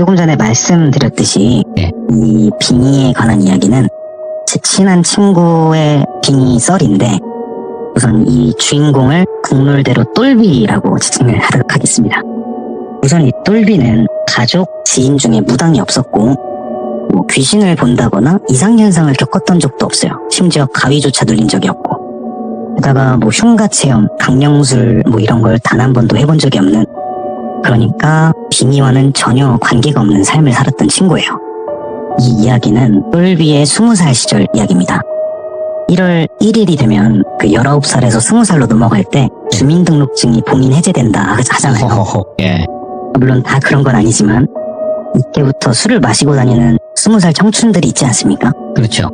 조금 전에 말씀드렸듯이 네. 이 빙의에 관한 이야기는 제 친한 친구의 빙의 썰인데 우선 이 주인공을 국룰대로 똘비라고 지칭을 하도록 하겠습니다. 우선 이 똘비는 가족, 지인 중에 무당이 없었고 뭐 귀신을 본다거나 이상현상을 겪었던 적도 없어요. 심지어 가위조차 눌린 적이 없고 게다가 뭐 흉가 체험, 강령술 뭐 이런 걸 단 한 번도 해본 적이 없는, 그러니까 빙의와는 전혀 관계가 없는 삶을 살았던 친구예요. 이 이야기는 똘비의 20살 시절 이야기입니다. 1월 1일이 되면 그 19살에서 20살로 넘어갈 때 주민등록증이 봉인 해제된다 하잖아요. 허허허. 예. 물론 다 그런 건 아니지만 이때부터 술을 마시고 다니는 20살 청춘들이 있지 않습니까? 그렇죠.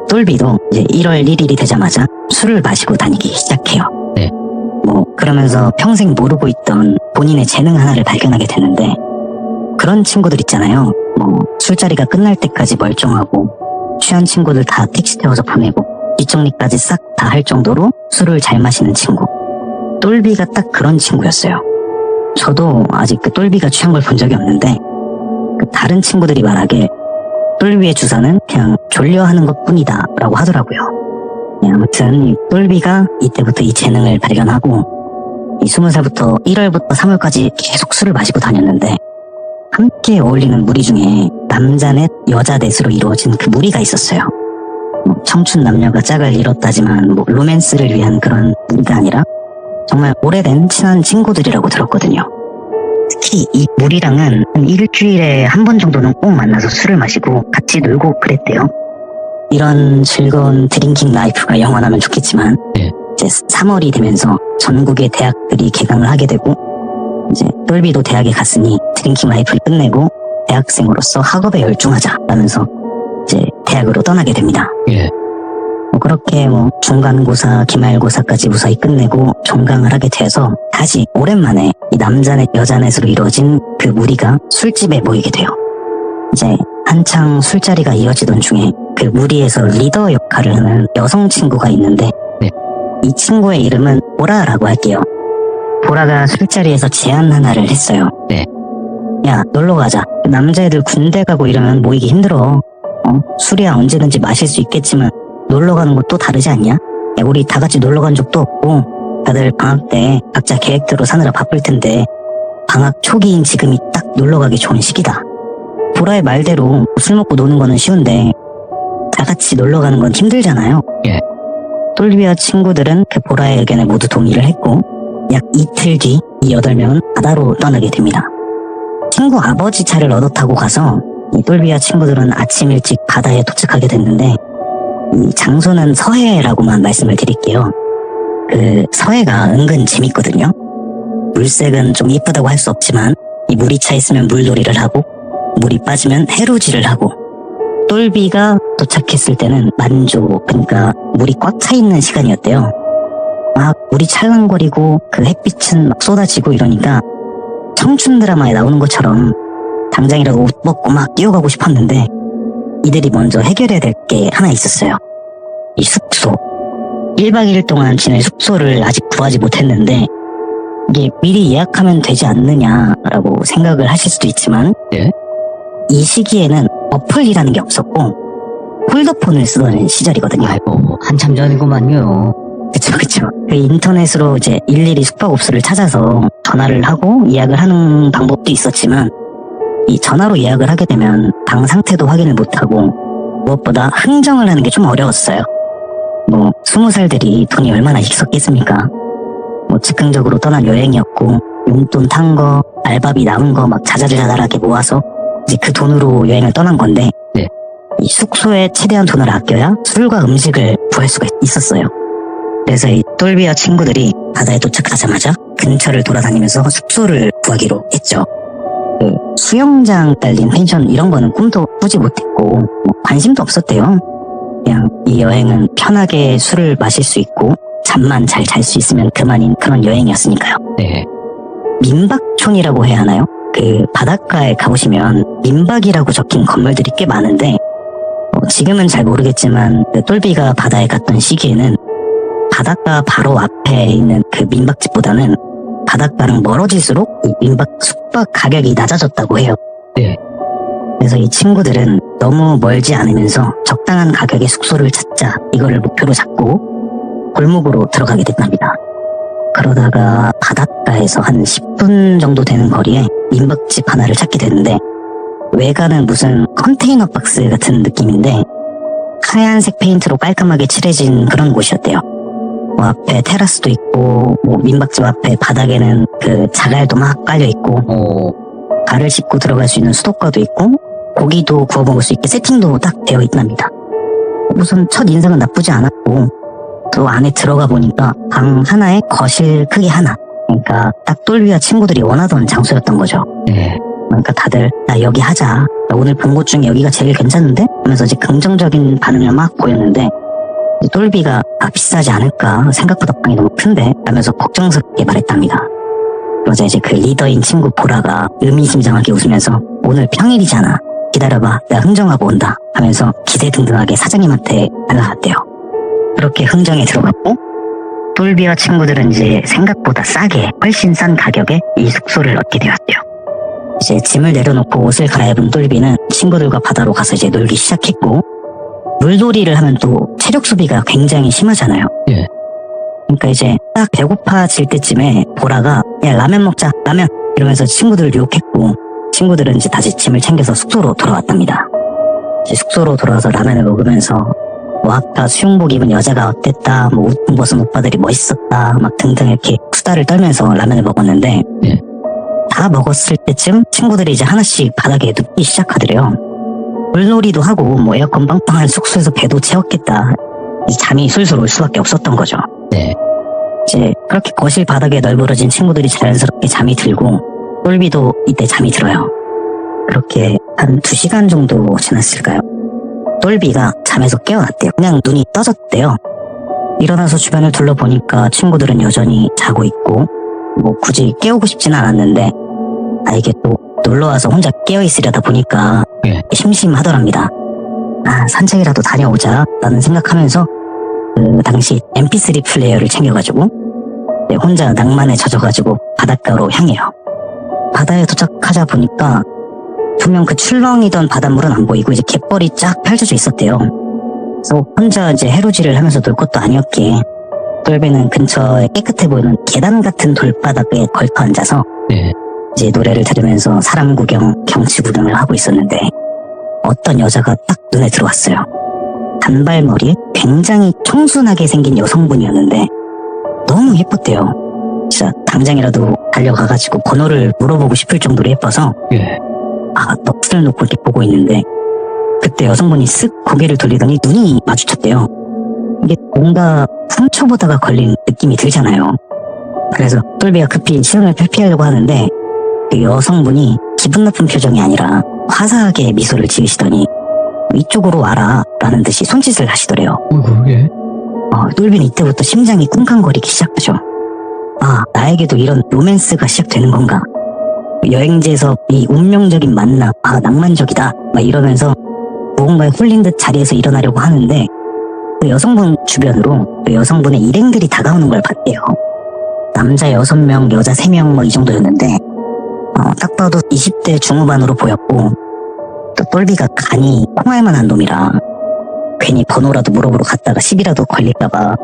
똘비도 이제 1월 1일이 되자마자 술을 마시고 다니기 시작해요. 네. 뭐 그러면서 평생 모르고 있던 본인의 재능 하나를 발견하게 되는데, 그런 친구들 있잖아요. 뭐 술자리가 끝날 때까지 멀쩡하고 취한 친구들 다 택시 태워서 보내고 뒷정리까지 싹 다 할 정도로 술을 잘 마시는 친구. 똘비가 딱 그런 친구였어요. 저도 아직 그 똘비가 취한 걸 본 적이 없는데 그 다른 친구들이 말하길 똘비의 주사는 그냥 졸려하는 것뿐이다 라고 하더라고요. 아무튼 이 똘비가 이때부터 이 재능을 발견하고 이 20살부터 1월부터 3월까지 계속 술을 마시고 다녔는데, 함께 어울리는 무리 중에 남자 넷 여자 넷으로 이루어진 그 무리가 있었어요. 뭐 청춘 남녀가 짝을 이뤘다지만 뭐 로맨스를 위한 그런 무리가 아니라 정말 오래된 친한 친구들이라고 들었거든요. 특히 이 무리랑은 한 일주일에 한 번 정도는 꼭 만나서 술을 마시고 같이 놀고 그랬대요. 이런 즐거운 드링킹 라이프가 영원하면 좋겠지만 네. 이제 3월이 되면서 전국의 대학들이 개강을 하게 되고 이제 똘비도 대학에 갔으니 드링킹 라이프를 끝내고 대학생으로서 학업에 열중하자라면서 이제 대학으로 떠나게 됩니다. 예. 뭐 그렇게 뭐 중간고사, 기말고사까지 무사히 끝내고 종강을 하게 돼서 다시 오랜만에 이 남자넷 여자넷으로 이루어진 그 무리가 술집에 모이게 돼요. 이제 한창 술자리가 이어지던 중에 그 무리에서 리더 역할을 하는 여성 친구가 있는데 네. 이 친구의 이름은 보라라고 할게요. 보라가 술자리에서 제안 하나를 했어요. 네. 야, 놀러 가자. 남자애들 군대 가고 이러면 모이기 힘들어. 술이야 언제든지 마실 수 있겠지만 놀러 가는 것도 다르지 않냐? 야, 우리 다 같이 놀러 간 적도 없고 다들 방학 때 각자 계획대로 사느라 바쁠 텐데 방학 초기인 지금이 딱 놀러 가기 좋은 시기다. 보라의 말대로 술 먹고 노는 거는 쉬운데 다 같이 놀러 가는 건 힘들잖아요. 예. 똘비와 친구들은 그 보라의 의견에 모두 동의를 했고 약 이틀 뒤 이 8명은 바다로 떠나게 됩니다. 친구 아버지 차를 얻어 타고 가서 이 똘비와 친구들은 아침 일찍 바다에 도착하게 됐는데, 이 장소는 서해라고만 말씀을 드릴게요. 그 서해가 은근 재밌거든요. 물색은 좀 이쁘다고 할 수 없지만 이 물이 차 있으면 물놀이를 하고 물이 빠지면 해루질을 하고, 똘비가 도착했을 때는 만조, 그러니까 물이 꽉 차 있는 시간이었대요. 막 물이 찰랑거리고 그 햇빛은 막 쏟아지고 이러니까 청춘 드라마에 나오는 것처럼 당장이라도 옷 벗고 막 뛰어가고 싶었는데 이들이 먼저 해결해야 될 게 하나 있었어요. 이 숙소. 1박 2일 동안 지낼 숙소를 아직 구하지 못했는데 이게 미리 예약하면 되지 않느냐라고 생각을 하실 수도 있지만 네. 이 시기에는 어플이라는 게 없었고 폴더폰을 쓰던 시절이거든요. 아이고, 한참 전이구만요. 그쵸. 그 인터넷으로 이제 일일이 숙박업소를 찾아서 전화를 하고 예약을 하는 방법도 있었지만 이 전화로 예약을 하게 되면 방 상태도 확인을 못하고 무엇보다 흥정을 하는 게 좀 어려웠어요. 뭐 20살들이 돈이 얼마나 있었겠습니까? 뭐 즉흥적으로 떠난 여행이었고 용돈 탄 거, 알바비 나온 거 막 자잘자잘하게 모아서 이제 그 돈으로 여행을 떠난 건데 네. 이 숙소에 최대한 돈을 아껴야 술과 음식을 구할 수가 있었어요. 그래서 이 똘비와 친구들이 바다에 도착하자마자 근처를 돌아다니면서 숙소를 구하기로 했죠. 그 수영장 딸린 펜션 이런 거는 꿈도 꾸지 못했고 뭐 관심도 없었대요. 그냥 이 여행은 편하게 술을 마실 수 있고 잠만 잘 잘 수 있으면 그만인 그런 여행이었으니까요. 네. 민박촌이라고 해야 하나요? 그 바닷가에 가보시면 민박이라고 적힌 건물들이 꽤 많은데 지금은 잘 모르겠지만 그 똘비가 바다에 갔던 시기에는 바닷가 바로 앞에 있는 그 민박집보다는 바닷가랑 멀어질수록 이 민박 숙박 가격이 낮아졌다고 해요. 예. 그래서 이 친구들은 너무 멀지 않으면서 적당한 가격의 숙소를 찾자 이거를 목표로 잡고 골목으로 들어가게 됐답니다. 그러다가 바닷가에서 한 10분 정도 되는 거리에 민박집 하나를 찾게 되는데 외관은 무슨 컨테이너 박스 같은 느낌인데 하얀색 페인트로 깔끔하게 칠해진 그런 곳이었대요. 뭐 앞에 테라스도 있고 뭐 민박집 앞에 바닥에는 그 자갈도 막 깔려 있고 발을 씻고 들어갈 수 있는 수도가도 있고 고기도 구워 먹을 수 있게 세팅도 딱 되어 있답니다. 우선 첫 인상은 나쁘지 않았고 또 안에 들어가 보니까 방 하나에 거실 크기 하나, 그러니까 딱 똘비와 친구들이 원하던 장소였던 거죠. 예. 그러니까 다들 나 여기 하자, 나 오늘 본 곳 중에 여기가 제일 괜찮은데? 하면서 이제 긍정적인 반응을 막 보였는데 똘비가 비싸지 않을까, 생각보다 방이 너무 큰데? 하면서 걱정스럽게 말했답니다. 그러자 이제 그 리더인 친구 보라가 의미심장하게 웃으면서 오늘 평일이잖아, 기다려봐, 내가 흥정하고 온다 하면서 기세등등하게 사장님한테 날라갔대요. 그렇게 흥정에 들어갔고 똘비와 친구들은 이제 생각보다 싸게, 훨씬 싼 가격에 이 숙소를 얻게 되었대요. 이제 짐을 내려놓고 옷을 갈아입은 똘비는 친구들과 바다로 가서 이제 놀기 시작했고 물놀이를 하면 또 체력 소비가 굉장히 심하잖아요. 예. 그러니까 이제 딱 배고파질 때쯤에 보라가 야 라면 먹자, 라면, 이러면서 친구들을 유혹했고 친구들은 이제 다시 짐을 챙겨서 숙소로 돌아왔답니다. 이제 숙소로 돌아와서 라면을 먹으면서 뭐 아까 수영복 입은 여자가 어땠다, 뭐 웃음 벗은 오빠들이 멋있었다, 막 등등 이렇게 수다를 떨면서 라면을 먹었는데 예. 다 먹었을 때쯤 친구들이 이제 하나씩 바닥에 눕기 시작하더래요. 물놀이도 하고 뭐 에어컨 빵빵한 숙소에서 배도 채웠겠다. 이 잠이 술술 올 수밖에 없었던 거죠. 네. 이제 그렇게 거실 바닥에 널브러진 친구들이 자연스럽게 잠이 들고 똘비도 이때 잠이 들어요. 그렇게 한 2시간 정도 지났을까요? 똘비가 잠에서 깨어났대요. 그냥 눈이 떠졌대요. 일어나서 주변을 둘러보니까 친구들은 여전히 자고 있고 뭐 굳이 깨우고 싶진 않았는데 이게 또 놀러와서 혼자 깨어있으려다 보니까 예. 심심하더랍니다. 산책이라도 다녀오자 라는 생각하면서 그 당시 mp3 플레이어를 챙겨가지고 혼자 낭만에 젖어가지고 바닷가로 향해요. 바다에 도착하자 보니까 분명 그 출렁이던 바닷물은 안 보이고 이제 갯벌이 쫙 펼쳐져 있었대요. 그래서 혼자 이제 해루질을 하면서 놀 것도 아니었기에 똘비는 근처에 깨끗해 보이는 계단 같은 돌바닥에 걸터 앉아서 예. 이제 노래를 들으면서 사람 구경, 경치 구경을 하고 있었는데 어떤 여자가 딱 눈에 들어왔어요. 단발머리에 굉장히 청순하게 생긴 여성분이었는데 너무 예뻤대요. 진짜 당장이라도 달려가가지고 번호를 물어보고 싶을 정도로 예뻐서 예. 넋을 놓고 이렇게 보고 있는데 그때 여성분이 쓱 고개를 돌리더니 눈이 마주쳤대요. 이게 뭔가 상처보다가 걸린 느낌이 들잖아요. 그래서 똘비가 급히 시선을 회피하려고 하는데 그 여성분이 기분 나쁜 표정이 아니라 화사하게 미소를 지으시더니 이쪽으로 와라 라는 듯이 손짓을 하시더래요. 그러게. 똘비는 이때부터 심장이 쿵쾅거리기 시작하죠. 나에게도 이런 로맨스가 시작되는 건가? 여행지에서 이 운명적인 만남, 낭만적이다 막 이러면서 무언가에 홀린 듯 자리에서 일어나려고 하는데 그 여성분 주변으로 그 여성분의 일행들이 다가오는 걸 봤대요. 남자 6명, 여자 3명 뭐 이 정도였는데 딱 봐도 20대 중후반으로 보였고 또 똘비가 간이 콩알만한 놈이라 괜히 번호라도 물어보러 갔다가 시비라도 걸릴까봐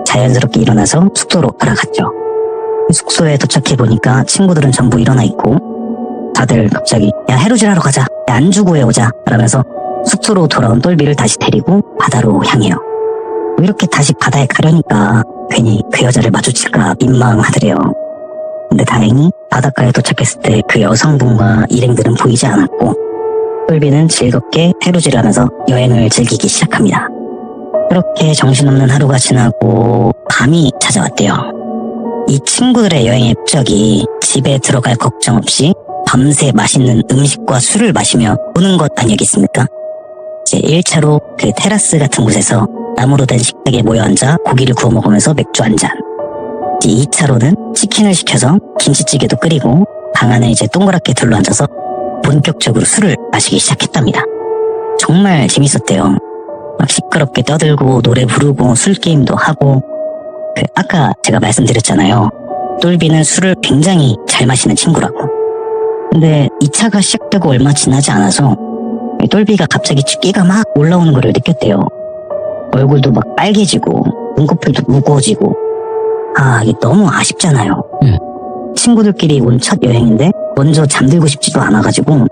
자연스럽게 일어나서 숙소로 돌아갔죠. 숙소에 도착해보니까 친구들은 전부 일어나 있고 다들 갑자기 야 해루질하러 가자, 야 안주 구해오자 라면서 숙소로 돌아온 똘비를 다시 데리고 바다로 향해요. 이렇게 다시 바다에 가려니까 괜히 그 여자를 마주칠까 민망하더래요. 근데 다행히 바닷가에 도착했을 때 그 여성분과 일행들은 보이지 않았고 똘비는 즐겁게 해루질하면서 여행을 즐기기 시작합니다. 그렇게 정신없는 하루가 지나고 밤이 찾아왔대요. 이 친구들의 여행의 목적이 집에 들어갈 걱정 없이 밤새 맛있는 음식과 술을 마시며 노는 것 아니겠습니까? 이제 1차로 그 테라스 같은 곳에서 나무로 된 식탁에 모여 앉아 고기를 구워 먹으면서 맥주 한 잔. 이제 2차로는 치킨을 시켜서 김치찌개도 끓이고 방 안에 이제 동그랗게 둘러앉아서 본격적으로 술을 마시기 시작했답니다. 정말 재밌었대요. 막 시끄럽게 떠들고 노래 부르고 술 게임도 하고 아까 제가 말씀드렸잖아요. 똘비는 술을 굉장히 잘 마시는 친구라고. 근데 2차가 시작되고 얼마 지나지 않아서 이 똘비가 갑자기 끼가 막 올라오는 걸 느꼈대요. 얼굴도 막 빨개지고 눈꺼풀도 무거워지고. 아, 이게 너무 아쉽잖아요. 친구들끼리 온 첫 여행인데 먼저 잠들고 싶지도 않아가지고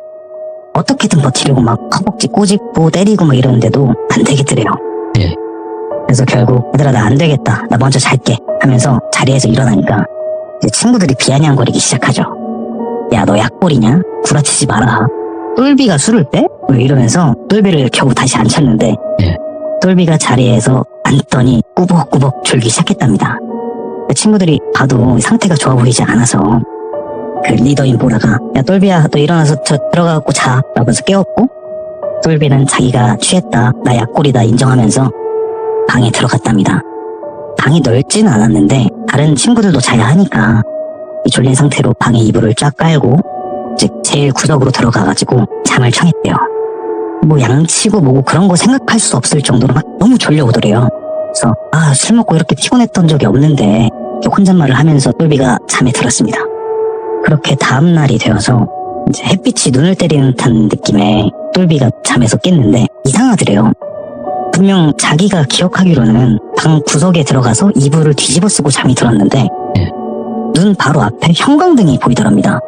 어떻게든 버티려고 막 허벅지 꼬집고 때리고 막 이러는데도 안 되겠더래요. 예. 그래서 결국 얘들아 나 안 되겠다, 나 먼저 잘게 하면서 자리에서 일어나니까 이제 친구들이 비아냥거리기 시작하죠. 야, 너 약골이냐? 구라치지 마라. 똘비가 술을 빼? 왜 이러면서 똘비를 겨우 다시 앉혔는데 예. 똘비가 자리에서 앉더니 꾸벅꾸벅 졸기 시작했답니다. 친구들이 봐도 상태가 좋아 보이지 않아서 그 리더인 보라가 야 똘비야 너 일어나서 저 들어가갖고 자 라면서 깨웠고, 똘비는 자기가 취했다, 나 약골이다 인정하면서 방에 들어갔답니다. 방이 넓지는 않았는데 다른 친구들도 자야 하니까 이 졸린 상태로 방에 이불을 쫙 깔고 즉 제일 구석으로 들어가가지고 잠을 청했대요. 뭐 양치고 뭐고 그런 거 생각할 수 없을 정도로 막 너무 졸려오더래요. 그래서 술 먹고 이렇게 피곤했던 적이 없는데 이렇게 혼잣말을 하면서 똘비가 잠에 들었습니다. 그렇게 다음날이 되어서 이제 햇빛이 눈을 때리는 듯한 느낌에 똘비가 잠에서 깼는데 이상하더래요. 분명 자기가 기억하기로는 방 구석에 들어가서 이불을 뒤집어 쓰고 잠이 들었는데 눈 바로 앞에 형광등이 보이더랍니다.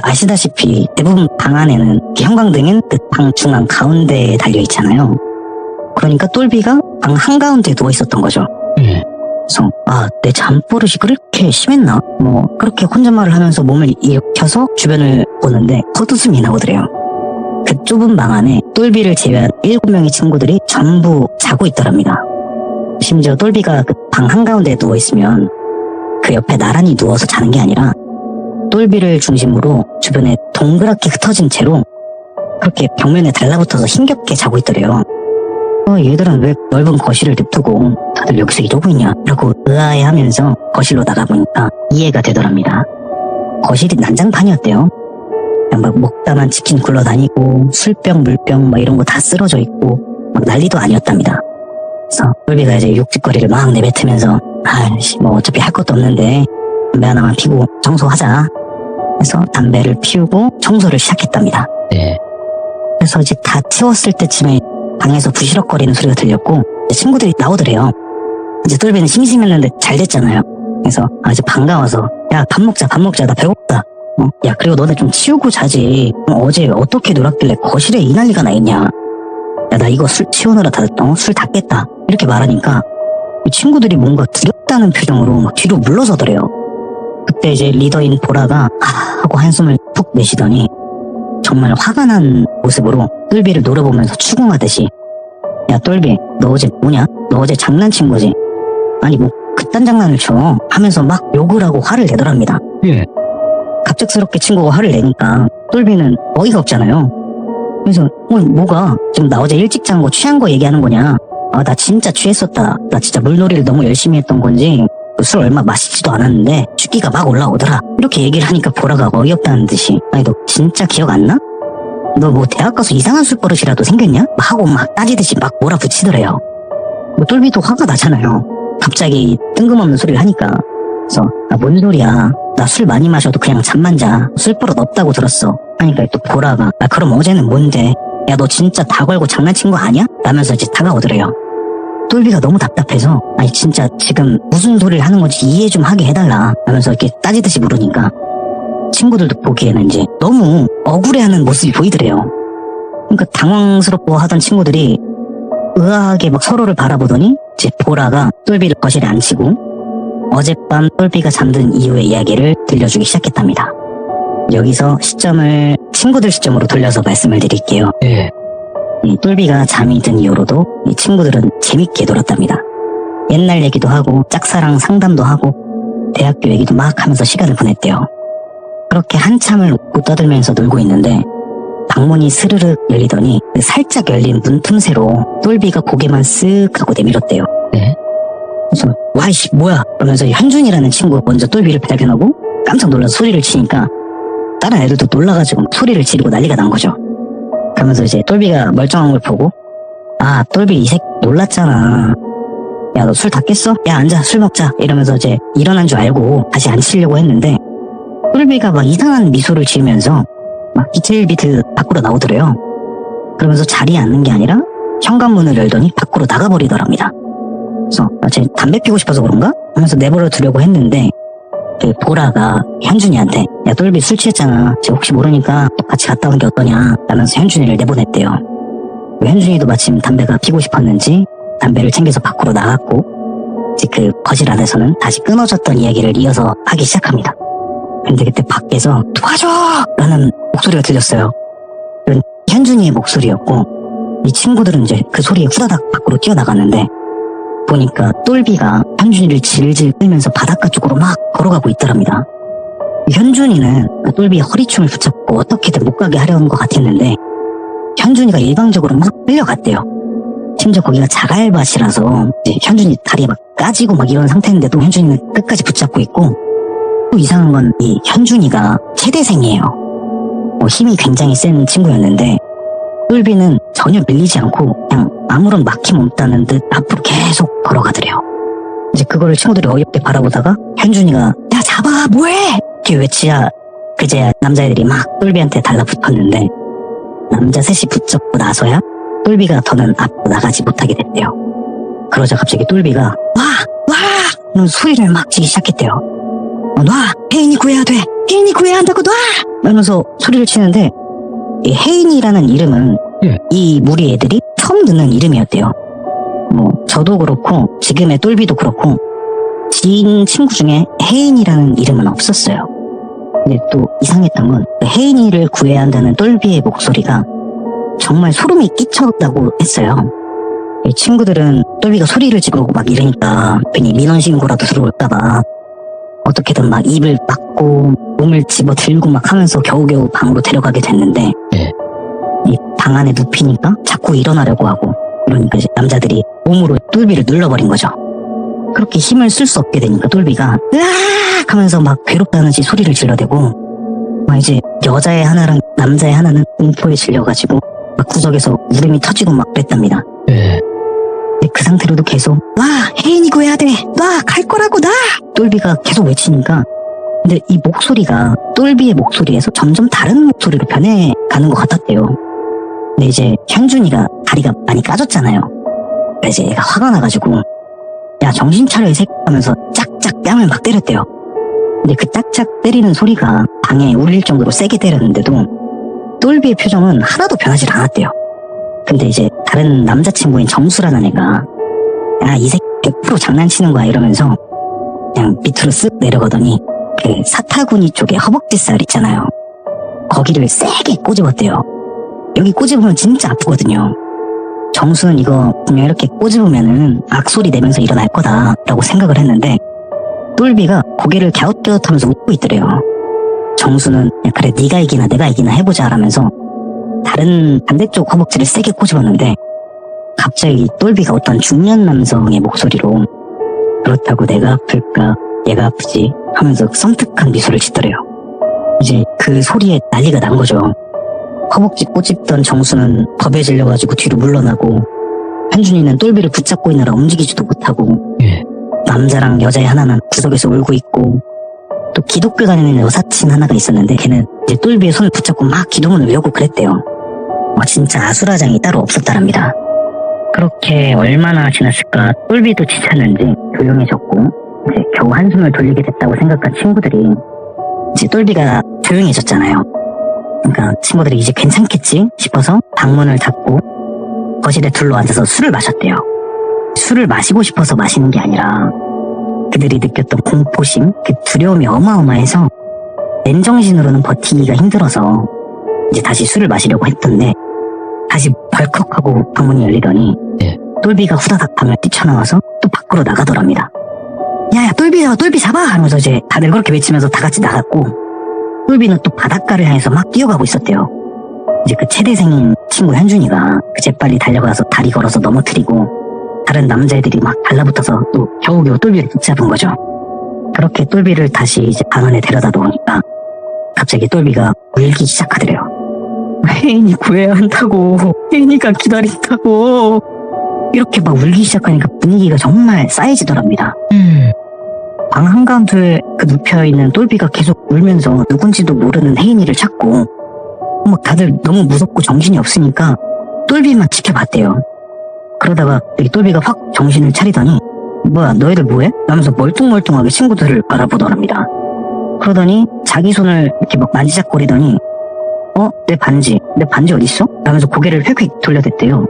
아시다시피 대부분 방 안에는 형광등은 그 방 중앙 가운데에 달려 있잖아요. 그러니까 똘비가 방 한가운데에 누워 있었던 거죠. 그래서 내 잠버릇이 그렇게 심했나? 뭐 그렇게 혼잣말을 하면서 몸을 일으켜서 주변을 보는데 헛웃음이 나오더래요. 그 좁은 방 안에 똘비를 제외한 7명의 친구들이 전부 자고 있더랍니다. 심지어 똘비가 그 방 한가운데에 누워 있으면 그 옆에 나란히 누워서 자는 게 아니라 똘비를 중심으로 주변에 동그랗게 흩어진 채로 그렇게 벽면에 달라붙어서 힘겹게 자고 있더래요. 얘들은 왜 넓은 거실을 냅두고 다들 여기서 이러고 있냐? 라고 의아해하면서 거실로 나가보니까 이해가 되더랍니다. 거실이 난장판이었대요. 그냥 막 먹다만 치킨 굴러다니고 술병 물병 막 이런 거 다 쓰러져 있고 막 난리도 아니었답니다. 그래서 똘비가 이제 욕짓거리를 막 내뱉으면서 뭐 어차피 할 것도 없는데 담배 하나만 피고 청소하자 해서 담배를 피우고 청소를 시작했답니다. 네. 그래서 이제 다 치웠을 때쯤에 방에서 부시럭거리는 소리가 들렸고 친구들이 나오더래요. 이제 똘비는 심심했는데 잘 됐잖아요. 그래서 이제 반가워서 야 밥 먹자 나 배고프다. 야 그리고 너네 좀 치우고 자지. 어제 어떻게 놀았길래 거실에 이 난리가 나 있냐. 야 나 이거 술 치우느라 술 다 깼다. 이렇게 말하니까 이 친구들이 뭔가 두렵다는 표정으로 막 뒤로 물러서더래요. 그때 이제 리더인 보라가 하고 한숨을 푹 내쉬더니 정말 화가 난 모습으로 똘비를 노려보면서 추궁하듯이 야 똘비 너 어제 뭐냐? 너 어제 장난친 거지? 아니 뭐 그딴 장난을 쳐 하면서 막 욕을 하고 화를 내더랍니다. 예. 갑작스럽게 친구가 화를 내니까 똘비는 어이가 없잖아요. 그래서 뭐가 지금 나 어제 일찍 잔 거 취한 거 얘기하는 거냐? 나 진짜 취했었다. 나 진짜 물놀이를 너무 열심히 했던 건지 술 얼마 마시지도 않았는데 쥐기가 막 올라오더라. 이렇게 얘기를 하니까 보라가 어이없다는 듯이 아니 너 진짜 기억 안 나? 너 뭐 대학 가서 이상한 술버릇이라도 생겼냐? 하고 막 따지듯이 막 몰아붙이더래요. 뭐 똘비도 화가 나잖아요. 갑자기 뜬금없는 소리를 하니까. 그래서 뭔 소리야. 나 술 많이 마셔도 그냥 잠만 자. 술버릇 없다고 들었어. 하니까 또 보라가 그럼 어제는 뭔데? 야 너 진짜 다 걸고 장난친 거 아니야? 라면서 이제 다가오더래요. 똘비가 너무 답답해서 아니 진짜 지금 무슨 소리를 하는 건지 이해 좀 하게 해달라 하면서 이렇게 따지듯이 물으니까 친구들도 보기에는 이제 너무 억울해하는 모습이 보이더래요. 그러니까 당황스럽고 하던 친구들이 의아하게 막 서로를 바라보더니 이제 보라가 똘비를 거실에 앉히고 어젯밤 똘비가 잠든 이후의 이야기를 들려주기 시작했답니다. 여기서 시점을 친구들 시점으로 돌려서 말씀을 드릴게요. 예. 이 똘비가 잠이 든 이후로도 이 친구들은 재밌게 놀았답니다. 옛날 얘기도 하고 짝사랑 상담도 하고 대학교 얘기도 막 하면서 시간을 보냈대요. 그렇게 한참을 웃고 떠들면서 놀고 있는데 방문이 스르륵 열리더니 그 살짝 열린 문 틈새로 똘비가 고개만 쓱 하고 내밀었대요. 네. 그래서 와이씨 뭐야 그러면서 현준이라는 친구가 먼저 똘비를 발견하고 깜짝 놀라서 소리를 치니까 다른 애들도 놀라가지고 소리를 지르고 난리가 난 거죠. 그러면서 이제 똘비가 멀쩡한 걸 보고 똘비 이 새끼 놀랐잖아. 야 너 술 다 깼어? 야 앉아 술 먹자 이러면서 이제 일어난 줄 알고 다시 앉히려고 했는데 똘비가 막 이상한 미소를 지으면서 막 비틀비틀 밖으로 나오더래요. 그러면서 자리에 앉는 게 아니라 현관문을 열더니 밖으로 나가버리더랍니다. 그래서 쟤 담배 피고 싶어서 그런가? 하면서 내버려 두려고 했는데 그 보라가 현준이한테 야 똘비 술 취했잖아. 쟤 혹시 모르니까 같이 갔다 오는 게 어떠냐 라면서 현준이를 내보냈대요. 현준이도 마침 담배가 피고 싶었는지 담배를 챙겨서 밖으로 나갔고 이제 그 거실 안에서는 다시 끊어졌던 이야기를 이어서 하기 시작합니다. 근데 그때 밖에서 도와줘! 라는 목소리가 들렸어요. 그건 현준이의 목소리였고 이 친구들은 이제 그 소리에 후다닥 밖으로 뛰어나갔는데 보니까 똘비가 현준이를 질질 끌면서 바닷가 쪽으로 막 걸어가고 있더랍니다. 현준이는 똘비의 허리춤을 붙잡고 어떻게든 못 가게 하려는 것 같았는데 현준이가 일방적으로 막 끌려갔대요. 심지어 거기가 자갈밭이라서 이제 현준이 다리에 막 까지고 막 이런 상태인데도 현준이는 끝까지 붙잡고 있고 또 이상한 건 이 현준이가 체대생이에요. 힘이 굉장히 센 친구였는데 똘비는 전혀 밀리지 않고 그냥 아무런 막힘 없다는 듯 앞으로 계속 걸어가더래요. 이제 그거를 친구들이 어이없게 바라보다가 현준이가 야 잡아 뭐해! 이렇게 외치자 그제야 남자애들이 막 똘비한테 달라붙었는데 남자 셋이 붙잡고 나서야 똘비가 더는 앞으로 나가지 못하게 됐대요. 그러자 갑자기 똘비가 와! 하는 소리를 막 지기 시작했대요. 놔! 혜인이 구해야 돼! 혜인이 구해야 한다고 놔! 이러면서 소리를 치는데 이 혜인이라는 이름은 이 무리 애들이 처음 듣는 이름이었대요. 저도 그렇고 지금의 똘비도 그렇고 지인 친구 중에 혜인이라는 이름은 없었어요. 근데 또 이상했던 건 혜인이를 구해야 한다는 똘비의 목소리가 정말 소름이 끼쳤다고 했어요. 이 친구들은 똘비가 소리를 지르고 막 이러니까 괜히 민원신고라도 들어올까봐 어떻게든 막 입을 막고 몸을 집어 들고 막 하면서 겨우겨우 방으로 데려가게 됐는데 이 방 안에 눕히니까 자꾸 일어나려고 하고 그러니까 이제 남자들이 몸으로 똘비를 눌러버린 거죠. 그렇게 힘을 쓸 수 없게 되니까 똘비가 으악 하면서 막 괴롭다는 듯이 소리를 질러대고 막 이제 여자애 하나랑 남자애 하나는 공포에 질려가지고 막 구석에서 울음이 터지고 막 그랬답니다. 근데 그 상태로도 계속 와 혜인이 구해야 돼! 놔! 갈 거라고 놔! 똘비가 계속 외치니까 근데 이 목소리가 똘비의 목소리에서 점점 다른 목소리로 변해가는 것 같았대요. 근데 이제 현준이가 다리가 많이 까졌잖아요. 그래서 얘가 화가 나가지고 야 정신 차려 이 새끼 하면서 짝짝 뺨을 막 때렸대요. 근데 그 짝짝 때리는 소리가 방에 울릴 정도로 세게 때렸는데도 똘비의 표정은 하나도 변하지 않았대요. 근데 이제 다른 남자친구인 정수라는 애가 야 이 새끼 100% 장난치는 거야 이러면서 그냥 밑으로 쓱 내려가더니 그 사타구니 쪽에 허벅지살 있잖아요. 거기를 세게 꼬집었대요. 여기 꼬집으면 진짜 아프거든요. 정수는 이거 분명 이렇게 꼬집으면은 악소리 내면서 일어날 거다 라고 생각을 했는데 똘비가 고개를 갸웃갸웃하면서 웃고 있더래요. 정수는 야 그래 네가 이기나 내가 이기나 해보자 라면서 다른 반대쪽 허벅지를 세게 꼬집었는데 갑자기 똘비가 어떤 중년 남성의 목소리로 그렇다고 내가 아플까 얘가 아프지 하면서 섬뜩한 미소를 짓더래요. 이제 그 소리에 난리가 난 거죠. 허벅지 꼬집던 정수는 겁에 질려가지고 뒤로 물러나고 현준이는 똘비를 붙잡고 있느라 움직이지도 못하고 남자랑 여자애 하나는 구석에서 울고 있고 또 기독교 다니는 여사친 하나가 있었는데 걔는 이제 똘비의 손을 붙잡고 막 기도문을 외우고 그랬대요. 진짜 아수라장이 따로 없었다랍니다. 그렇게 얼마나 지났을까 똘비도 지쳤는지 조용해졌고 이제 겨우 한숨을 돌리게 됐다고 생각한 친구들이 이제 똘비가 조용해졌잖아요. 그러니까 친구들이 이제 괜찮겠지 싶어서 방문을 닫고 거실에 둘러앉아서 술을 마셨대요. 술을 마시고 싶어서 마시는 게 아니라 그들이 느꼈던 공포심, 그 두려움이 어마어마해서 맨정신으로는 버티기가 힘들어서 이제 다시 술을 마시려고 했던데 다시 벌컥하고 방문이 열리더니 똘비가 후다닥 방을 뛰쳐나와서 또 밖으로 나가더랍니다. 야야 똘비 잡아 하면서 이제 다들 그렇게 외치면서 다 같이 나갔고 똘비는 또 바닷가를 향해서 막 뛰어가고 있었대요. 이제 그 체대생인 친구 현준이가 그 재빨리 달려가서 다리 걸어서 넘어뜨리고 다른 남자애들이 막 달라붙어서 또 겨우겨우 똘비를 붙잡은 거죠. 그렇게 똘비를 다시 이제 방 안에 데려다 놓으니까 갑자기 똘비가 울기 시작하더래요. 혜인이 구해야 한다고, 혜인이가 기다린다고 이렇게 막 울기 시작하니까 분위기가 정말 싸해지더랍니다. 방 한가운데 그 눕혀있는 똘비가 계속 울면서 누군지도 모르는 혜인이를 찾고 막 다들 너무 무섭고 정신이 없으니까 똘비만 지켜봤대요. 그러다가 이 똘비가 확 정신을 차리더니 뭐야 너희들 뭐해? 하면서 멀뚱멀뚱하게 친구들을 바라보더랍니다. 그러더니 자기 손을 이렇게 막 만지작거리더니 내 반지 어딨어? 하면서 고개를 휙휙 돌려댔대요.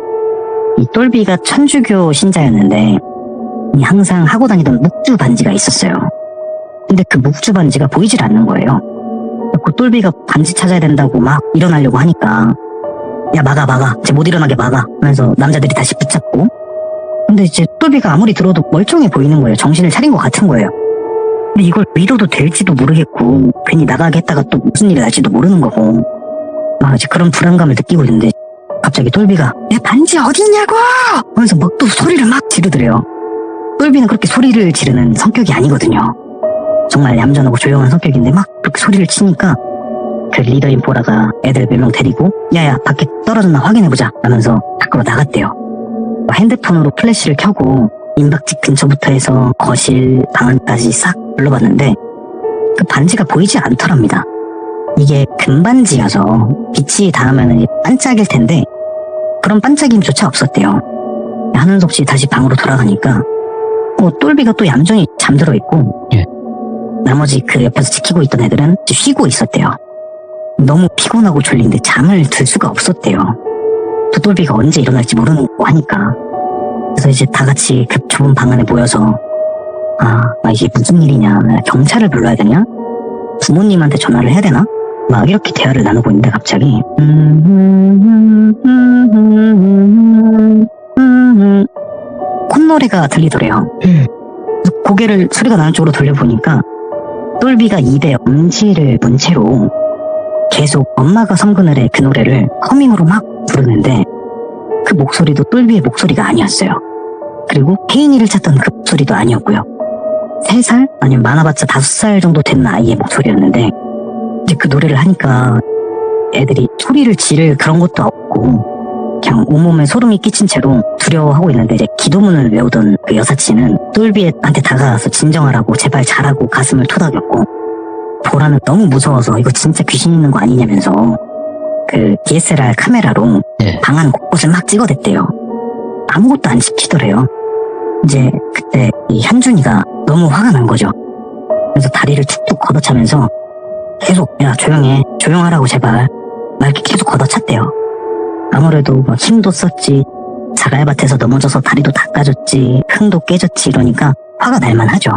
이 똘비가 천주교 신자였는데 이 항상 하고 다니던 묵주 반지가 있었어요. 근데 그 묵주 반지가 보이질 않는 거예요. 그 똘비가 반지 찾아야 된다고 막 일어나려고 하니까 야 막아 이제 못 일어나게 막아 하면서 남자들이 다시 붙잡고 근데 이제 똘비가 아무리 들어도 멀쩡해 보이는 거예요. 정신을 차린 것 같은 거예요. 근데 이걸 믿어도 될지도 모르겠고 괜히 나가게 했다가 또 무슨 일이 날지도 모르는 거고 막 이제 그런 불안감을 느끼고 있는데 갑자기 똘비가 내 반지 어딨냐고 하면서 막 또 소리를 막 지르더래요. 똘비는 그렇게 소리를 지르는 성격이 아니거든요. 정말 얌전하고 조용한 성격인데 막 그렇게 소리를 치니까 그 리더인 보라가 애들 몇 명 데리고 야야 밖에 떨어졌나 확인해보자 하면서 밖으로 나갔대요. 핸드폰으로 플래시를 켜고 민박집 근처부터 해서 거실, 방 안까지 싹 둘러봤는데 그 반지가 보이지 않더랍니다. 이게 금반지여서 빛이 닿으면 반짝일 텐데 그런 반짝임조차 없었대요. 하는 수 없이 다시 방으로 돌아가니까 똘비가 또 얌전히 잠들어 있고 나머지 그 옆에서 지키고 있던 애들은 쉬고 있었대요. 너무 피곤하고 졸린데 잠을 들 수가 없었대요. 또 똘비가 언제 일어날지 모르는 거 하니까. 그래서 이제 다 같이 그 좁은 방 안에 모여서 이게 무슨 일이냐, 경찰을 불러야 되냐, 부모님한테 전화를 해야 되나, 막 이렇게 대화를 나누고 있는데 갑자기 콧노래가 들리더래요. 고개를 소리가 나는 쪽으로 돌려보니까 똘비가 입에 엄지를 문 채로 계속 엄마가 섬그늘 해 그 노래를 허밍으로 막 부르는데 그 목소리도 똘비의 목소리가 아니었어요. 그리고 혜인이를 찾던 그 목소리도 아니었고요. 3살? 아니면 많아봤자 5살 정도 된 아이의 목소리였는데 이제 그 노래를 하니까 애들이 소리를 지를 그런 것도 없고 그냥 온몸에 소름이 끼친 채로 두려워하고 있는데 이제 기도문을 외우던 그 여사친은 똘비한테 다가가서 진정하라고 제발 잘하고 가슴을 토닥였고 보라는 너무 무서워서 이거 진짜 귀신 있는 거 아니냐면서 그 DSLR 카메라로 방 안 곳곳을 막 찍어댔대요. 아무것도 안 찍히더래요. 이제 그때 이 현준이가 너무 화가 난 거죠. 그래서 다리를 툭툭 걷어차면서 계속 야 조용해 조용하라고 제발 막 이렇게 계속 걷어찼대요. 아무래도 뭐 힘도 썼지 자갈밭에서 넘어져서 다리도 다 까졌지 흥도 깨졌지 이러니까 화가 날만 하죠.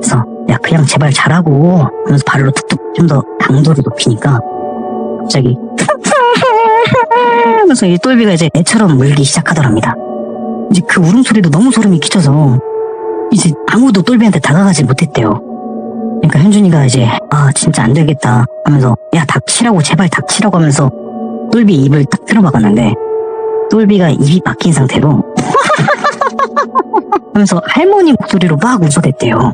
그래서 야 그냥 제발 잘하고 하면서 발로 툭툭 좀 더 강도를 높이니까 갑자기 하면서 이 똘비가 이제 애처럼 물기 시작하더랍니다. 이제 그 울음소리도 너무 소름이 끼쳐서 이제 아무도 똘비한테 다가가지 못했대요. 그러니까 현준이가 이제 진짜 안 되겠다 하면서 야 닥치라고 제발 닥치라고 하면서 똘비 입을 딱 틀어막았는데 똘비가 입이 막힌 상태로 하면서 할머니 목소리로 막 웃어댔대요.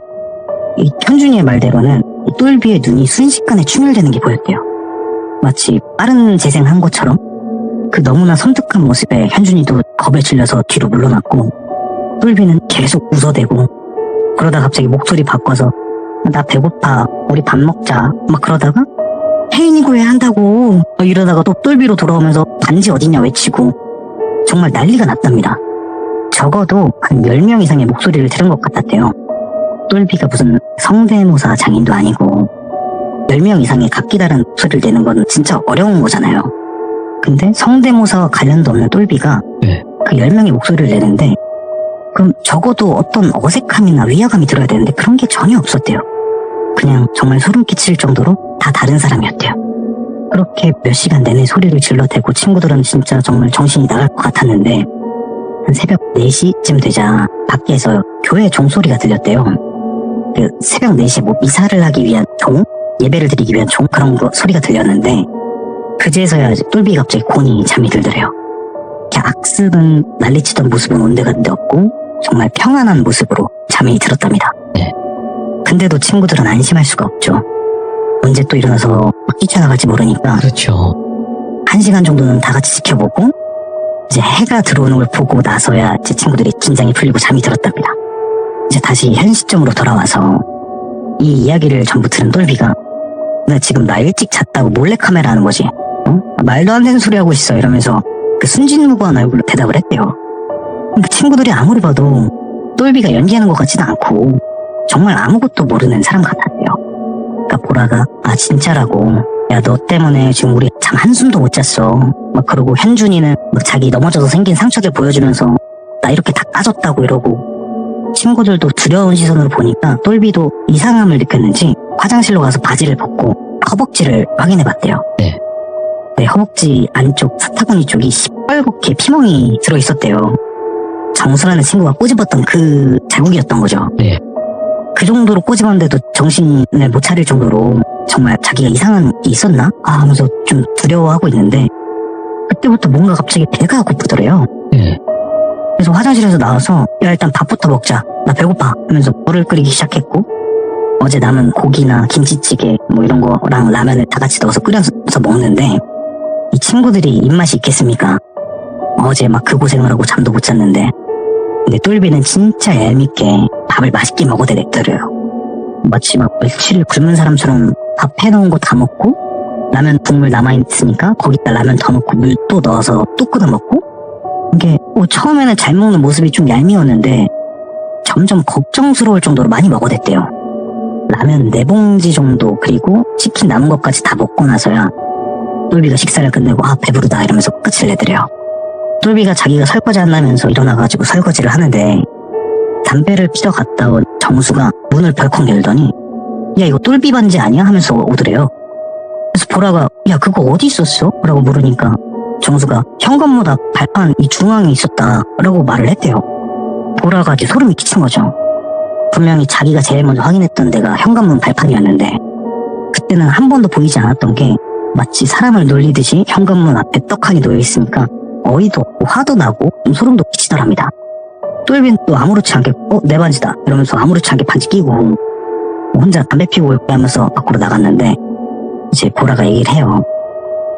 이 현준이의 말대로는 이 똘비의 눈이 순식간에 충혈되는 게 보였대요. 마치 빠른 재생한 것처럼 그 너무나 섬뜩한 모습에 현준이도 겁에 질려서 뒤로 물러났고 똘비는 계속 웃어대고 그러다 갑자기 목소리 바꿔서 나 배고파 우리 밥 먹자 막 그러다가 혜인이 구해야 한다고 이러다가 또 똘비로 돌아오면서 반지 어디냐 외치고 정말 난리가 났답니다. 적어도 한 10명 이상의 목소리를 들은 것 같았대요. 똘비가 무슨 성대모사 장인도 아니고 10명 이상의 각기 다른 목소리를 내는 건 진짜 어려운 거잖아요. 근데 성대모사와 관련도 없는 똘비가 그 10명의 목소리를 내는데 그럼 적어도 어떤 어색함이나 위화감이 들어야 되는데 그런 게 전혀 없었대요. 그냥 정말 소름 끼칠 정도로 다 다른 사람이었대요. 그렇게 몇 시간 내내 소리를 질러대고 친구들은 진짜 정말 정신이 나갈 것 같았는데 한 새벽 4시쯤 되자 밖에서 교회 종소리가 들렸대요. 그 새벽 4시에 뭐 미사를 하기 위한 종? 예배를 드리기 위한 종? 그런 거 소리가 들렸는데 그제서야 똘비가 갑자기 곤히 잠이 들더래요. 악습은 난리치던 모습은 온데간데 없고 정말 평안한 모습으로 잠이 들었답니다. 근데도 친구들은 안심할 수가 없죠. 언제 또 일어나서 뛰쳐나갈지 모르니까 그렇죠. 1시간 정도는 다 같이 지켜보고 이제 해가 들어오는 걸 보고 나서야 제 친구들이 긴장이 풀리고 잠이 들었답니다. 이제 다시 현 시점으로 돌아와서 이 이야기를 전부 들은 똘비가 나 지금 나 일찍 잤다고 몰래카메라 하는 거지? 말도 안 되는 소리 하고 있어 이러면서 그 순진무구한 얼굴로 대답을 했대요. 그 친구들이 아무리 봐도 똘비가 연기하는 것 같지도 않고 정말 아무것도 모르는 사람 같았대요. 그러니까 보라가 아 진짜라고 야 너 때문에 지금 우리 잠 한숨도 못 잤어 막 그러고 현준이는 막 자기 넘어져서 생긴 상처들 보여주면서 나 이렇게 다 까졌다고 이러고 친구들도 두려운 시선으로 보니까 똘비도 이상함을 느꼈는지 화장실로 가서 바지를 벗고 허벅지를 확인해봤대요. 네, 허벅지 안쪽 사타구니 쪽이 시뻘겋게 피멍이 들어있었대요. 정수라는 친구가 꼬집었던 그 자국이었던 거죠. 네. 그 정도로 꼬집었는데도 정신을 못 차릴 정도로 정말 자기가 이상한 게 있었나? 하면서 좀 두려워하고 있는데 그때부터 뭔가 갑자기 배가 고프더래요. 네. 그래서 화장실에서 나와서 야 일단 밥부터 먹자 나 배고파 하면서 물을 끓이기 시작했고 어제 남은 고기나 김치찌개 뭐 이런 거랑 라면을 다 같이 넣어서 끓여서 먹는데 이 친구들이 입맛이 있겠습니까? 어제 막 그 고생을 하고 잠도 못 잤는데 근데 똘비는 진짜 얄밉게 밥을 맛있게 먹어대랬더래요. 마치 막 며칠을 굶은 사람처럼 밥 해놓은 거 다 먹고 라면 국물 남아있으니까 거기다 라면 더 넣고 물 또 넣어서 또 끓여 먹고 이게 처음에는 잘 먹는 모습이 좀 얄미웠는데 점점 걱정스러울 정도로 많이 먹어댔대요. 라면 4봉지 정도 그리고 치킨 남은 것까지 다 먹고 나서야 똘비가 식사를 끝내고 아 배부르다 이러면서 끝을 내더래요. 똘비가 자기가 설거지 한다면서 일어나가지고 설거지를 하는데 담배를 피러 갔다 온 정수가 문을 벌컥 열더니 야 이거 똘비 반지 아니야? 하면서 오더래요. 그래서 보라가 야 그거 어디 있었어? 라고 물으니까 정수가 현관문 앞 발판 이 중앙에 있었다 라고 말을 했대요. 보라가 이제 소름이 끼친 거죠. 분명히 자기가 제일 먼저 확인했던 데가 현관문 발판이었는데 그때는 한 번도 보이지 않았던 게 마치 사람을 놀리듯이 현관문 앞에 떡하니 놓여있으니까 어이도 없고 화도 나고 좀 소름도 끼치더랍니다. 똘비는 또 아무렇지 않게 내 반지다 이러면서 아무렇지 않게 반지 끼고 혼자 담배 피우고 올까 하면서 밖으로 나갔는데 이제 보라가 얘기를 해요.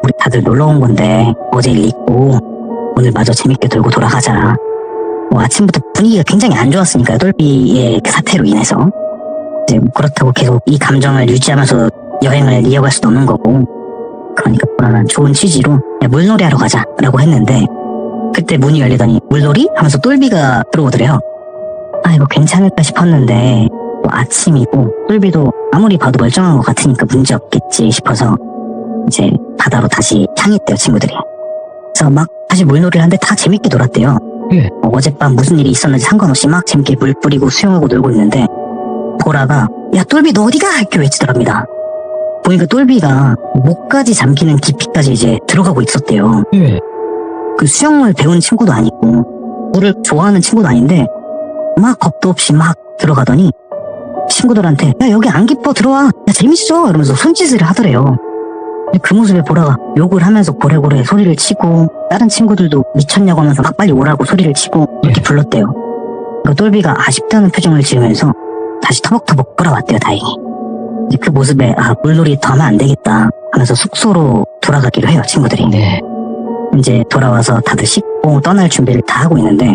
우리 다들 놀러 온 건데 어제 일 있고 오늘 마저 재밌게 놀고 돌아가자. 아침부터 분위기가 굉장히 안 좋았으니까요. 똘비의 그 사태로 인해서 이제 그렇다고 계속 이 감정을 유지하면서 여행을 이어갈 수도 없는 거고 그러니까 보라는 좋은 취지로 야, 물놀이 하러 가자 라고 했는데 그때 문이 열리더니 물놀이? 하면서 똘비가 들어오더래요. 아 이거 괜찮을까 싶었는데 아침이고 똘비도 아무리 봐도 멀쩡한 것 같으니까 문제 없겠지 싶어서 이제 바다로 다시 향했대요 친구들이. 그래서 막 다시 물놀이를 하는데 다 재밌게 놀았대요. 어젯밤 무슨 일이 있었는지 상관없이 막 재밌게 물 뿌리고 수영하고 놀고 있는데 보라가 야 똘비 너 어디가? 이렇게 외치더랍니다. 보니까 똘비가 목까지 잠기는 깊이까지 이제 들어가고 있었대요. 그 수영을 배운 친구도 아니고 물을 좋아하는 친구도 아닌데 막 겁도 없이 막 들어가더니 친구들한테 야 여기 안 깊어 들어와 야 재밌어 이러면서 손짓을 하더래요. 그 모습에 보라가 욕을 하면서 고래고래 소리를 치고 다른 친구들도 미쳤냐고 하면서 막 빨리 오라고 소리를 치고 이렇게 불렀대요. 그 똘비가 아쉽다는 표정을 지으면서 다시 터벅터벅 돌아왔대요. 다행히. 이제 그 모습에 아 물놀이 더 하면 안 되겠다 하면서 숙소로 돌아가기로 해요. 친구들이. 이제 돌아와서 다들 씻고 떠날 준비를 다 하고 있는데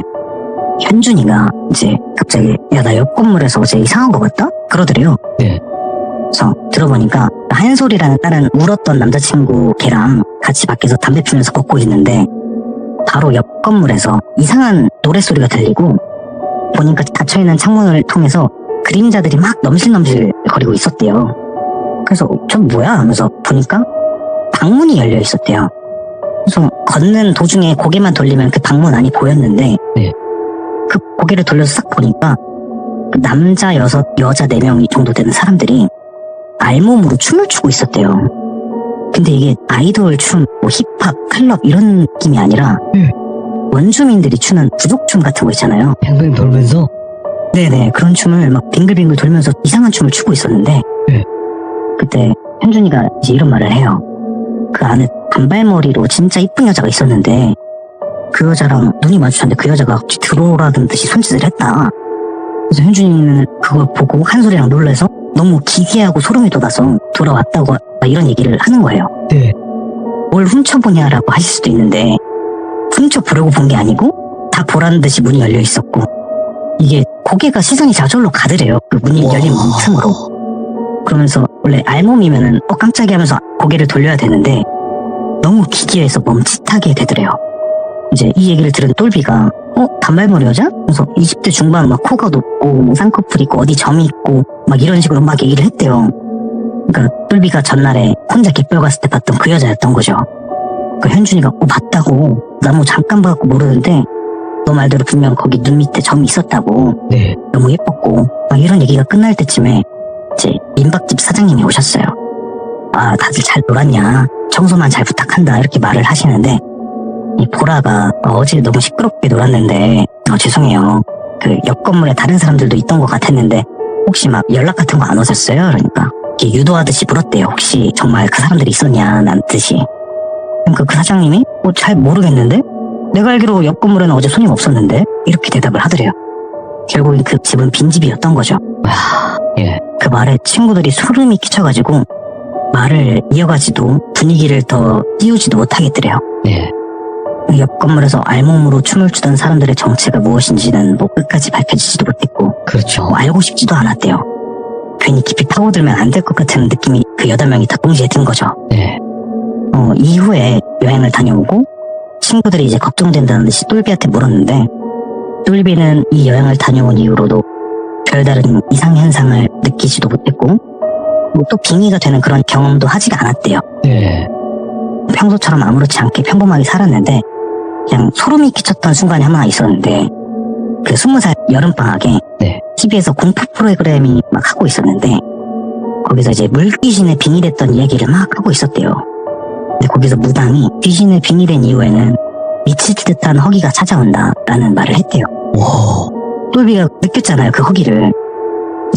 현준이가 이제 갑자기 야 나 옆 건물에서 어제 이상한 거 같다? 그러더래요. 그래서 들어보니까 한솔이라는 다른 울었던 남자친구 걔랑 같이 밖에서 담배 피우면서 걷고 있는데 바로 옆 건물에서 이상한 노랫소리가 들리고 보니까 닫혀있는 창문을 통해서 그림자들이 막 넘실넘실 거리고 있었대요. 그래서 저 뭐야 하면서 보니까 방문이 열려 있었대요. 그래서 걷는 도중에 고개만 돌리면 그 방문 안이 보였는데 그 고개를 돌려서 싹 보니까 그 남자 6, 여자 4명 정도 되는 사람들이 알몸으로 춤을 추고 있었대요. 근데 이게 아이돌 춤, 뭐 힙합, 클럽 이런 느낌이 아니라 원주민들이 추는 부족춤 같은 거 있잖아요. 뱅뱅 돌면서? 네네, 그런 춤을 막 빙글빙글 돌면서 이상한 춤을 추고 있었는데 그때 현준이가 이제 이런 말을 해요. 그 안에 단발머리로 진짜 이쁜 여자가 있었는데 그 여자랑 눈이 마주쳤는데 그 여자가 혹시 들어오라는 듯이 손짓을 했다. 그래서 현준이는 그걸 보고 한솔이랑 놀라서 너무 기괴하고 소름이 돋아서 돌아왔다고 이런 얘기를 하는 거예요. 뭘 훔쳐보냐라고 하실 수도 있는데 훔쳐보려고 본 게 아니고 다 보라는 듯이 문이 열려 있었고 이게 고개가 시선이 저절로 가더래요. 그 문이 와. 열린 틈으로. 그러면서 원래 알몸이면은 깜짝이야 하면서 고개를 돌려야 되는데 너무 기괴해서 멈칫하게 되더래요. 이제 이 얘기를 들은 똘비가 단발머리 여자? 그래서 20대 중반 막 코가 높고 뭐 쌍꺼풀 있고 어디 점이 있고 막 이런 식으로 막 얘기를 했대요. 그러니까 똘비가 전날에 혼자 갯벌 갔을 때 봤던 그 여자였던 거죠. 그 현준이가 맞다고 나 뭐 잠깐 봐갖고 모르는데 너 말대로 분명 거기 눈 밑에 점이 있었다고 네. 너무 예뻤고 막 이런 얘기가 끝날 때쯤에 이제 민박집 사장님이 오셨어요. 아 다들 잘 놀았냐 청소만 잘 부탁한다 이렇게 말을 하시는데 이 보라가 어제 너무 시끄럽게 놀았는데 죄송해요 그 옆 건물에 다른 사람들도 있던 것 같았는데 혹시 막 연락 같은 거 안 오셨어요? 그러니까 이렇게 유도하듯이 물었대요. 혹시 정말 그 사람들이 있었냐 난 뜻이. 그러니까 그 사장님이 잘 모르겠는데 내가 알기로 옆 건물에는 어제 손님 없었는데 이렇게 대답을 하더래요. 결국엔 그 집은 빈집이었던 거죠. 예. 그 말에 친구들이 소름이 끼쳐가지고 말을 이어가지도 분위기를 더 띄우지도 못하겠더래요. 네. 옆 건물에서 알몸으로 춤을 추던 사람들의 정체가 무엇인지는 뭐 끝까지 밝혀지지도 못했고 그렇죠. 뭐 알고 싶지도 않았대요. 괜히 깊이 파고들면 안 될 것 같은 느낌이 그 8명이 다 동시에 든 거죠. 네. 이후에 여행을 다녀오고 친구들이 이제 걱정된다는 듯이 똘비한테 물었는데 똘비는 이 여행을 다녀온 이후로도 별다른 이상현상을 느끼지도 못했고 뭐 또 빙의가 되는 그런 경험도 하지가 않았대요. 네. 평소처럼 아무렇지 않게 평범하게 살았는데 그냥 소름이 끼쳤던 순간이 하나 있었는데 그 20살 여름방학에 네. TV에서 공포 프로그램이 막 하고 있었는데 거기서 이제 물귀신에 빙의됐던 이야기를 막 하고 있었대요. 근데 거기서 무당이 귀신에 빙의된 이후에는 미칠 듯한 허기가 찾아온다라는 말을 했대요. 와. 똘비가 느꼈잖아요 그 허기를.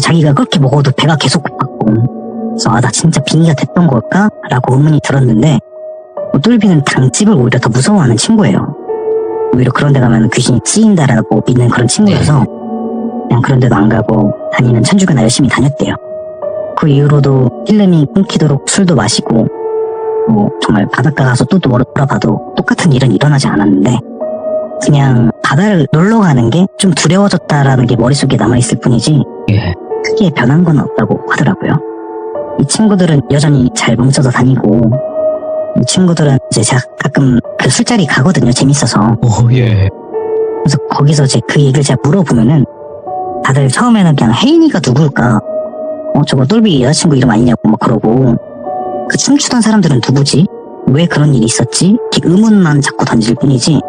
자기가 그렇게 먹어도 배가 계속 고팠고 그래서 나 진짜 빙의가 됐던 걸까? 라고 의문이 들었는데 똘비는 당집을 오히려 더 무서워하는 친구예요. 오히려 그런 데 가면 귀신이 찌인다라고 믿는 그런 친구여서 그냥 그런 데도 안 가고 다니는 천주교나 열심히 다녔대요. 그 이후로도 필름이 끊기도록 술도 마시고 뭐 정말 바닷가 가서 또 돌아봐도 똑같은 일은 일어나지 않았는데 그냥 바다를 놀러 가는 게 좀 두려워졌다라는 게 머릿속에 남아있을 뿐이지 예. 크게 변한 건 없다고 하더라고요. 이 친구들은 여전히 잘 뭉쳐서 다니고 이 친구들은 이제 제가 가끔 그 술자리 가거든요. 재밌어서. 예. 그래서 거기서 이제 그 얘기를 제가 물어보면은 다들 처음에는 그냥 혜인이가 누굴까? 저거 똘비 여자친구 이름 아니냐고 막 그러고 그 춤추던 사람들은 누구지? 왜 그런 일이 있었지? 이렇게 의문만 자꾸 던질 뿐이지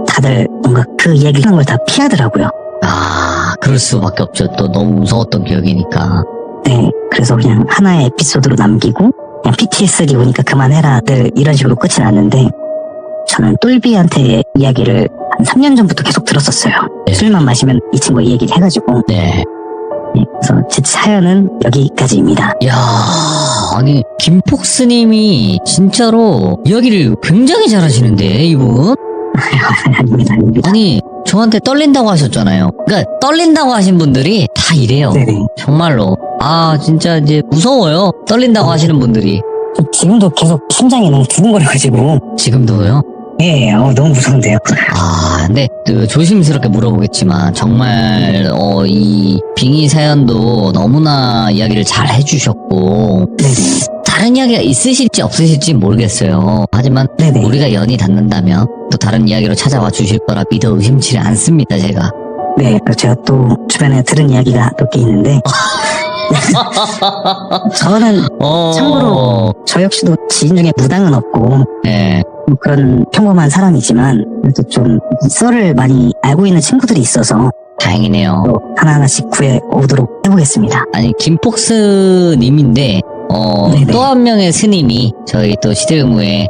다들 뭔가 그 얘기 하는 걸 다 피하더라고요. 아, 그럴 수밖에 없죠. 또 너무 무서웠던 기억이니까. 네, 그래서 그냥 하나의 에피소드로 남기고 그냥 PTSD 오니까 그만해라 늘 이런 식으로 끝이 났는데 저는 똘비한테 이야기를 한 3년 전부터 계속 들었었어요. 네. 술만 마시면 이 친구가 이 얘기를 해가지고 네. 네, 그래서 제 사연은 여기까지입니다. 야, 아니 김폭스님이 진짜로 이야기를 굉장히 잘하시는데 이분. 아닙니다. 아니 저한테 떨린다고 하셨잖아요. 그러니까 떨린다고 하신 분들이 다 이래요. 네네. 정말로. 아 진짜 이제 무서워요. 떨린다고 하시는 분들이. 지금도 계속 심장이 너무 두근거려가지고 지금도요? 예, 너무 무서운데요. 아, 근데 조심스럽게 물어보겠지만 정말 이 빙의 사연도 너무나 이야기를 잘 해주셨고 네네. 다른 이야기가 있으실지 없으실지 모르겠어요. 하지만 네네. 우리가 연이 닿는다면 또 다른 이야기로 찾아와 주실 거라 믿어 의심치 않습니다. 제가. 네, 제가 또 주변에 들은 이야기가 몇 개 있는데 저는 참고로 저 역시도 지인 중에 무당은 없고 네. 그런 평범한 사람이지만 그래도 좀 썰을 많이 알고 있는 친구들이 있어서 다행이네요. 또 하나하나씩 구해오도록 해보겠습니다. 아니 김폭스님인데 네네. 또 한 명의 스님이 저희 또 시대의무에